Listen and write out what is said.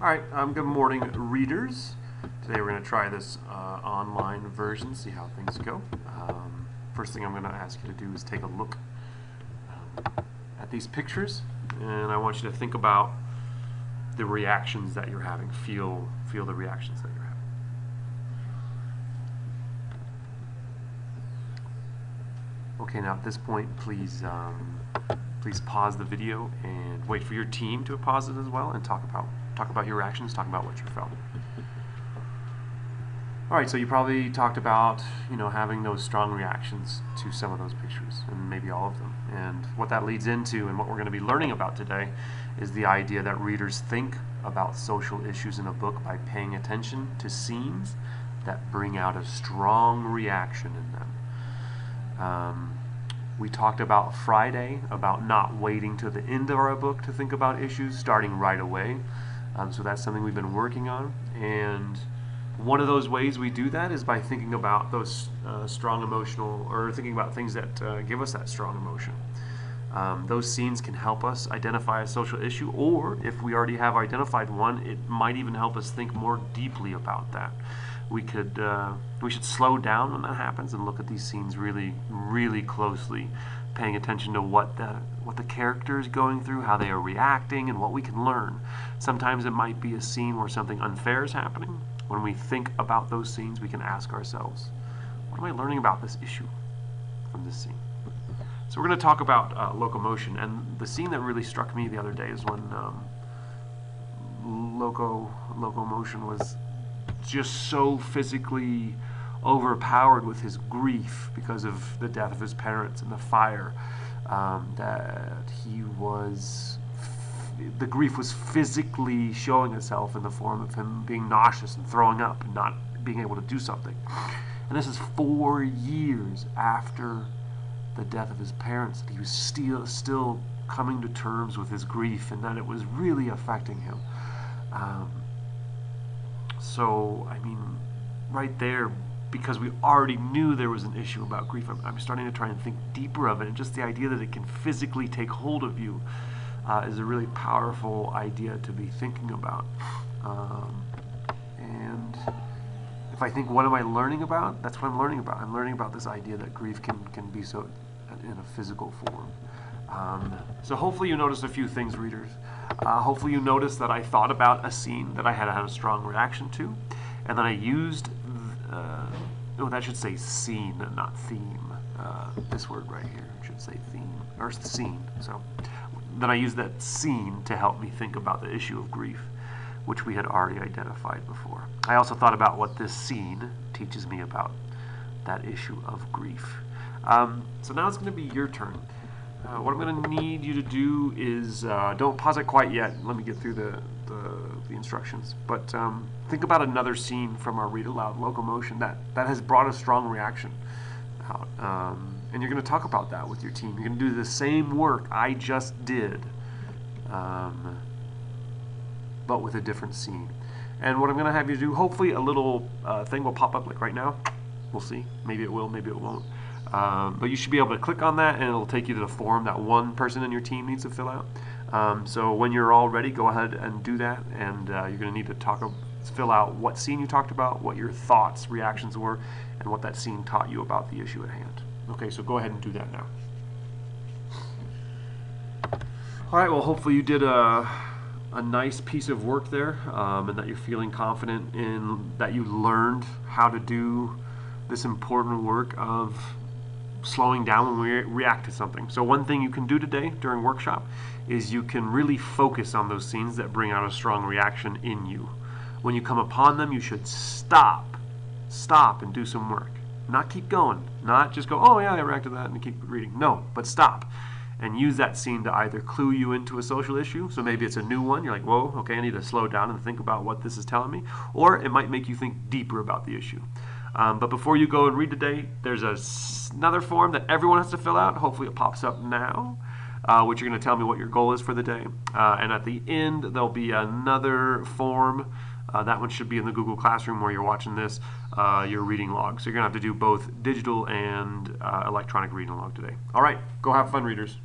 Alright, good morning, readers. Today we're going to try this online version, see how things go. First thing I'm going to ask you to do is take a look at these pictures, and I want you to think about the reactions that you're having. Feel the reactions that you're having. Okay, now at this point, please pause the video and wait for your team to pause it as well, and talk about your reactions, talk about what you felt. All right, so you probably talked about, having those strong reactions to some of those pictures, and maybe all of them. And what that leads into, and what we're going to be learning about today, is the idea that readers think about social issues in a book by paying attention to scenes that bring out a strong reaction in them. We talked about Friday about not waiting to the end of our book to think about issues, starting right away. So that's something we've been working on, and one of those ways we do that is by thinking about those strong emotional, or thinking about things that give us that strong emotion. Those scenes can help us identify a social issue, or if we already have identified one, it might even help us think more deeply about that. We should slow down when that happens and look at these scenes really closely, paying attention to what the character is going through, how they are reacting, and what we can learn. Sometimes it might be a scene where something unfair is happening. When we think about those scenes, we can ask ourselves, what am I learning about this issue from this scene? So we're going to talk about locomotion, and the scene that really struck me the other day is when locomotion was just so physically overpowered with his grief because of the death of his parents and the fire, that the grief was physically showing itself in the form of him being nauseous and throwing up and not being able to do something. And this is 4 years after the death of his parents, that he was still coming to terms with his grief, and that it was really affecting him. So, I mean, right there, because we already knew there was an issue about grief, I'm starting to try and think deeper of it, and just the idea that it can physically take hold of you is a really powerful idea to be thinking about. And if I think, what am I learning about? That's what I'm learning about. I'm learning about this idea that grief can be so in a physical form. So hopefully you noticed a few things, readers. Hopefully you noticed that I thought about a scene that I had a strong reaction to, and then I used, that should say scene, not theme. This word right here should say theme, or scene. So then I used that scene to help me think about the issue of grief, which we had already identified before. I also thought about what this scene teaches me about that issue of grief. So now it's going to be your turn. What I'm going to need you to do is, don't pause it quite yet. Let me get through the instructions. But think about another scene from our read aloud, locomotion, that has brought a strong reaction out. And you're going to talk about that with your team. You're going to do the same work I just did, but with a different scene. And what I'm going to have you do, hopefully a little thing will pop up like right now. We'll see. Maybe it will, maybe it won't. But you should be able to click on that, and it'll take you to the form that one person in your team needs to fill out. So when you're all ready, go ahead and do that, and you're going to need to fill out what scene you talked about, what your thoughts, reactions were, and what that scene taught you about the issue at hand. Okay, so go ahead and do that now. All right, well, hopefully you did a nice piece of work there, and that you're feeling confident in that you learned how to do this important work of slowing down when we react to something. So one thing you can do today during workshop is you can really focus on those scenes that bring out a strong reaction in you. When you come upon them, you should stop and do some work. Not keep going, not just go, oh yeah, I reacted to that, and keep reading. No, but stop and use that scene to either clue you into a social issue. So maybe it's a new one. You're like, whoa, okay, I need to slow down and think about what this is telling me. Or it might make you think deeper about the issue. But before you go and read today, there's another form that everyone has to fill out. Hopefully it pops up now, which you're going to tell me what your goal is for the day. And at the end, there'll be another form. That one should be in the Google Classroom where you're watching this, your reading log. So you're going to have to do both digital and electronic reading log today. All right, go have fun, readers.